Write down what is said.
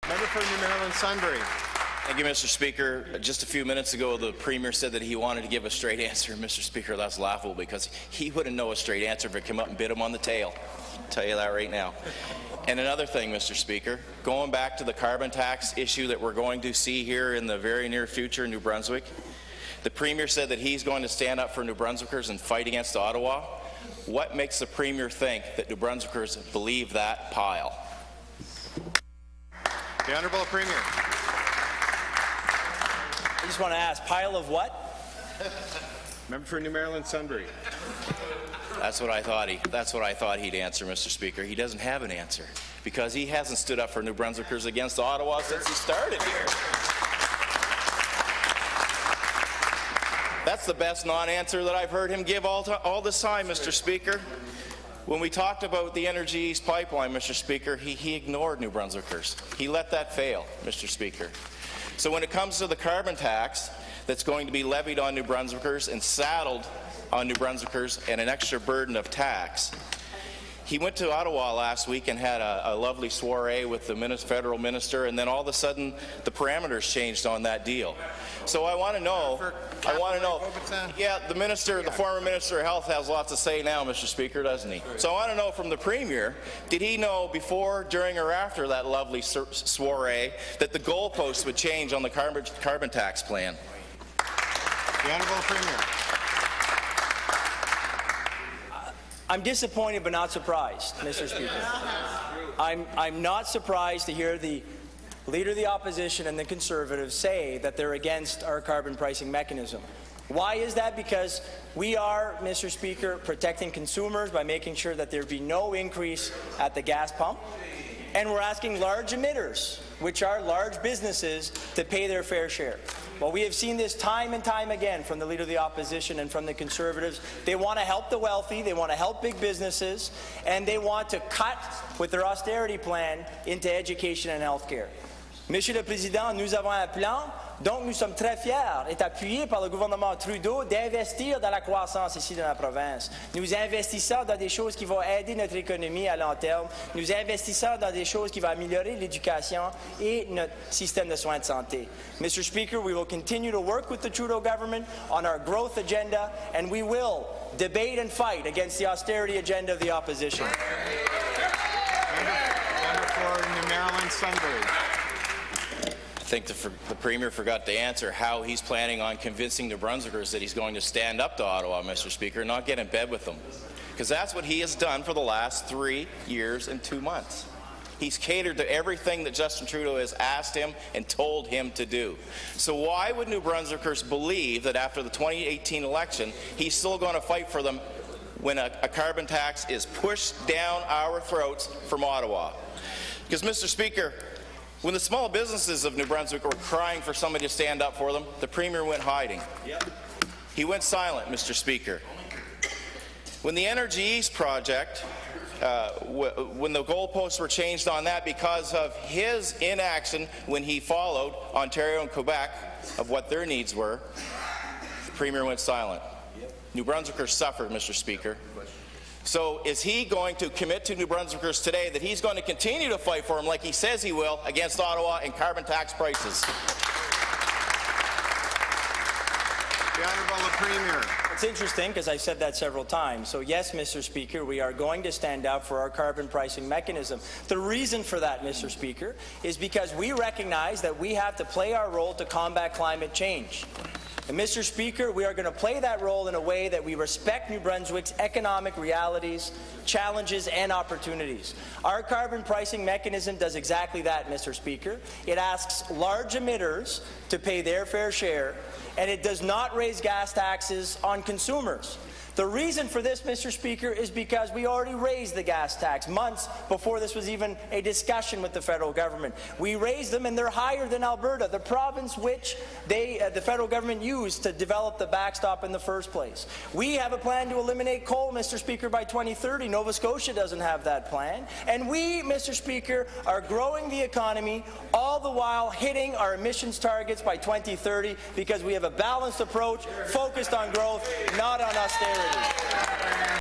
Member for New Maryland Sunbury. Thank you, Mr. Speaker. Just a few minutes ago, the Premier said that he wanted to give a straight answer. Mr. Speaker, that's laughable because he wouldn't know a straight answer if it came up and bit him on the tail. I'll tell you that right now. And another thing, Mr. Speaker, going back to the carbon tax issue that we're going to see here in the very near future in New Brunswick, the Premier said that he's going to stand up for New Brunswickers and fight against Ottawa. What makes the Premier think that New Brunswickers believe that pile? The Honourable Premier. I just want to ask, pile of what? Member for New Maryland Sunbury. That's what I thought he'd answer, Mr. Speaker. He doesn't have an answer because he hasn't stood up for New Brunswickers against Ottawa since he started here. That's the best non-answer that I've heard him give all this time, Mr. Speaker. When we talked about the Energy East pipeline, Mr. Speaker, he ignored New Brunswickers. He let that fail, Mr. Speaker. So when it comes to the carbon tax that's going to be levied on New Brunswickers and saddled on New Brunswickers and an extra burden of tax, he went to Ottawa last week and had a lovely soiree with the federal minister, and then all of a sudden the parameters changed on that deal. So I want to know, yeah, the former Minister of Health has lots to say now, Mr. Speaker, doesn't he? So I want to know from the Premier, did he know before, during, or after that lovely soiree that the goalposts would change on the carbon tax plan? The Honourable Premier. I'm disappointed but not surprised, Mr. Speaker. I'm not surprised to hear the Leader of the Opposition and the Conservatives say that they're against our carbon pricing mechanism. Why is that? Because we are, Mr. Speaker, protecting consumers by making sure that there be no increase at the gas pump, and we're asking large emitters, which are large businesses, to pay their fair share. Well, we have seen this time and time again from the Leader of the Opposition and from the Conservatives. They want to help the wealthy, they want to help big businesses, and they want to cut, with their austerity plan, into education and health care. Monsieur le Président, nous avons un plan, donc nous sommes très fiers, est appuyé par le gouvernement Trudeau, d'investir dans la croissance ici dans la province. Nous investissons dans des choses qui vont aider notre économie à long terme. Nous investissons dans des choses qui vont améliorer l'éducation et notre système de soins de santé. Mr. Speaker, we will continue to work with the Trudeau government on our growth agenda, and we will debate and fight against the austerity agenda of the opposition. Member for New Maryland Sunbury. I think the Premier forgot to answer how he's planning on convincing New Brunswickers that he's going to stand up to Ottawa, Mr. Speaker, and not get in bed with them. Because that's what he has done for the last 3 years and 2 months. He's catered to everything that Justin Trudeau has asked him and told him to do. So why would New Brunswickers believe that after the 2018 election, he's still going to fight for them when a carbon tax is pushed down our throats from Ottawa? Because, Mr. Speaker, when the small businesses of New Brunswick were crying for somebody to stand up for them, the Premier went hiding. He went silent, Mr. Speaker. When the Energy East project, when the goalposts were changed on that because of his inaction when he followed Ontario and Quebec of what their needs were, the Premier went silent. New Brunswickers suffered, Mr. Speaker. So is he going to commit to New Brunswickers today that he's going to continue to fight for them like he says he will against Ottawa and carbon tax prices? The Honourable Premier. It's interesting because I've said that several times. So yes, Mr. Speaker, we are going to stand up for our carbon pricing mechanism. The reason for that, Mr. Speaker, is because we recognize that we have to play our role to combat climate change. And Mr. Speaker, we are going to play that role in a way that we respect New Brunswick's economic realities, challenges, and opportunities. Our carbon pricing mechanism does exactly that, Mr. Speaker. It asks large emitters to pay their fair share, and it does not raise gas taxes on consumers. The reason for this, Mr. Speaker, is because we already raised the gas tax months before this was even a discussion with the federal government. We raised them, and they're higher than Alberta, the province which the federal government used to develop the backstop in the first place. We have a plan to eliminate coal, Mr. Speaker, by 2030. Nova Scotia doesn't have that plan. And we, Mr. Speaker, are growing the economy, all the while hitting our emissions targets by 2030 because we have a balanced approach focused on growth, not on austerity.